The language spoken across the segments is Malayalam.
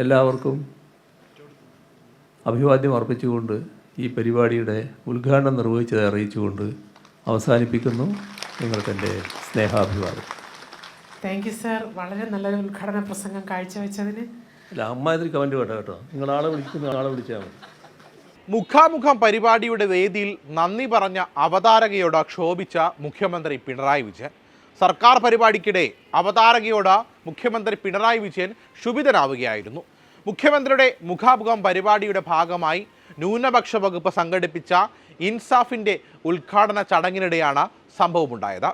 എല്ലാവർക്കും അഭിവാദ്യം അർപ്പിച്ചുകൊണ്ട് ഈ പരിപാടിയുടെ ഉദ്ഘാടനം നിർവഹിച്ചത് അറിയിച്ചുകൊണ്ട് അവസാനിപ്പിക്കുന്നു. നിങ്ങൾക്ക് എൻ്റെ സ്നേഹാഭിവാദം. Thank you sir. വളരെ നല്ലൊരു ഉദ്ഘാടന പ്രസംഗം കാഴ്ചവെച്ചതിന്. അല്ല, അമ്മാതിരി കമൻറ്റ് വേണ്ട കേട്ടോ. നിങ്ങളാളെ വിളിക്കുന്ന ആളെ വിളിച്ചാൽ മതി. മുഖാമുഖം പരിപാടിയുടെ വേദിയിൽ നന്ദി പറഞ്ഞ അവതാരകയോട് ക്ഷോഭിച്ച മുഖ്യമന്ത്രി പിണറായി വിജയൻ. സർക്കാർ പരിപാടിക്കിടെ അവതാരകയോട് മുഖ്യമന്ത്രി പിണറായി വിജയൻ ക്ഷുഭിതനാവുകയായിരുന്നു. മുഖ്യമന്ത്രിയുടെ മുഖാമുഖം പരിപാടിയുടെ ഭാഗമായി ന്യൂനപക്ഷ വകുപ്പ് സംഘടിപ്പിച്ച ഇൻസാഫിൻ്റെ ഉദ്ഘാടന ചടങ്ങിനിടെയാണ് സംഭവമുണ്ടായത്.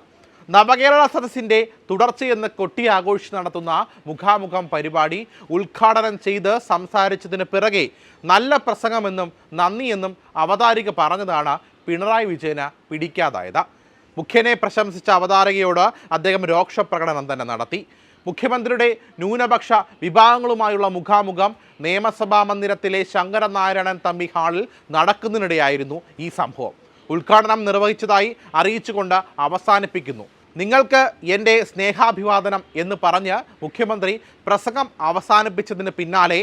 നവകേരള സദസ്സിൻ്റെ തുടർച്ചയെന്ന് കൊട്ടിയാഘോഷിച്ച് നടത്തുന്ന മുഖാമുഖം പരിപാടി ഉദ്ഘാടനം ചെയ്ത് സംസാരിച്ചതിന് പിറകെ നല്ല പ്രസംഗമെന്നും നന്ദിയെന്നും അവതാരിക പറഞ്ഞതാണ് പിണറായി വിജയന് പിടിക്കാതായത്. മുഖ്യനെ പ്രശംസിച്ച അവതാരകയോട് അദ്ദേഹം രോക്ഷപ്രകടനം തന്നെ നടത്തി. മുഖ്യമന്ത്രിയുടെ ന്യൂനപക്ഷ വിഭാഗങ്ങളുമായുള്ള മുഖാമുഖം നിയമസഭാ മന്ദിരത്തിലെ ശങ്കരനാരായണൻ തമ്പി ഹാളിൽ നടക്കുന്നതിനിടെയായിരുന്നു ഈ സംഭവം. ഉദ്ഘാടനം നിർവഹിച്ചതായി അറിയിച്ചുകൊണ്ട് അവസാനിപ്പിക്കുന്നു. നിങ്ങൾക്ക് എൻ്റെ സ്നേഹാഭിവാദനം എന്ന് പറഞ്ഞ് മുഖ്യമന്ത്രി പ്രസംഗം അവസാനിപ്പിച്ചതിന് പിന്നാലെ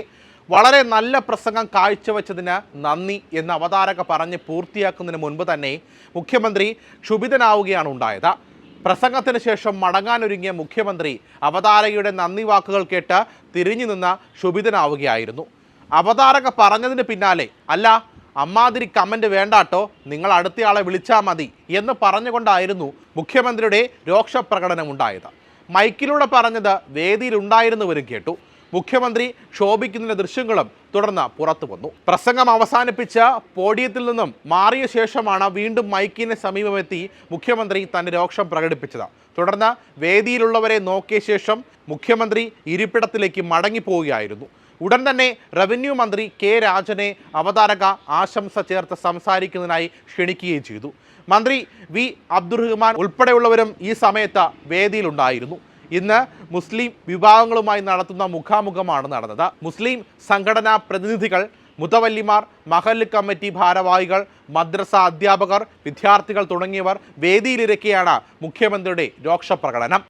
വളരെ നല്ല പ്രസംഗം കാഴ്ചവെച്ചതിന് നന്ദി എന്ന് അവതാരക പറഞ്ഞ് പൂർത്തിയാക്കുന്നതിന് മുൻപ് തന്നെ മുഖ്യമന്ത്രി ക്ഷുഭിതനാവുകയാണ് ഉണ്ടായത്. പ്രസംഗത്തിന് ശേഷം മടങ്ങാനൊരുങ്ങിയ മുഖ്യമന്ത്രി അവതാരകയുടെ നന്ദി വാക്കുകൾ കേട്ട് തിരിഞ്ഞു നിന്ന് ക്ഷുഭിതനാവുകയായിരുന്നു. അവതാരക പറഞ്ഞതിന് പിന്നാലെ അല്ല അമ്മാതിരി കമൻ്റ് വേണ്ടാട്ടോ, നിങ്ങൾ അടുത്തയാളെ വിളിച്ചാൽ മതി എന്ന് പറഞ്ഞുകൊണ്ടായിരുന്നു മുഖ്യമന്ത്രിയുടെ രോക്ഷപ്രകടനമുണ്ടായത്. മൈക്കിലൂടെ പറഞ്ഞത് വേദിയിലുണ്ടായിരുന്നവരും കേട്ടു. മുഖ്യമന്ത്രി ക്ഷോഭിക്കുന്നതിൻ്റെ ദൃശ്യങ്ങളും തുടർന്ന് പുറത്തു വന്നു. പ്രസംഗം അവസാനിപ്പിച്ച് പോഡിയത്തിൽ നിന്നും മാറിയ ശേഷമാണ് വീണ്ടും മൈക്കിന് സമീപമെത്തി മുഖ്യമന്ത്രി തൻ്റെ രോക്ഷം പ്രകടിപ്പിച്ചത്. തുടർന്ന് വേദിയിലുള്ളവരെ നോക്കിയ ശേഷം മുഖ്യമന്ത്രി ഇരിപ്പിടത്തിലേക്ക് മടങ്ങിപ്പോവുകയായിരുന്നു. ഉടൻ തന്നെ റവന്യൂ മന്ത്രി കെ രാജനെ അവതാരക ആശംസ ചേർത്ത് സംസാരിക്കുന്നതിനായി ക്ഷണിക്കുകയും ചെയ്തു. മന്ത്രി വി അബ്ദുറഹ്മാൻ ഉൾപ്പെടെയുള്ളവരും ഈ സമയത്ത് വേദിയിലുണ്ടായിരുന്നു. ഇന്ന് മുസ്ലിം വിഭാഗങ്ങളുമായി നടത്തുന്ന മുഖാമുഖമാണ് നടന്നത്. മുസ്ലിം സംഘടനാ പ്രതിനിധികൾ, മുതവല്ലിമാർ, മഹല്ല് കമ്മിറ്റി ഭാരവാഹികൾ, മദ്രസ അധ്യാപകർ, വിദ്യാർത്ഥികൾ തുടങ്ങിയവർ വേദിയിലിരിക്കെയാണ് മുഖ്യമന്ത്രിയുടെ രോക്ഷപ്രകടനം.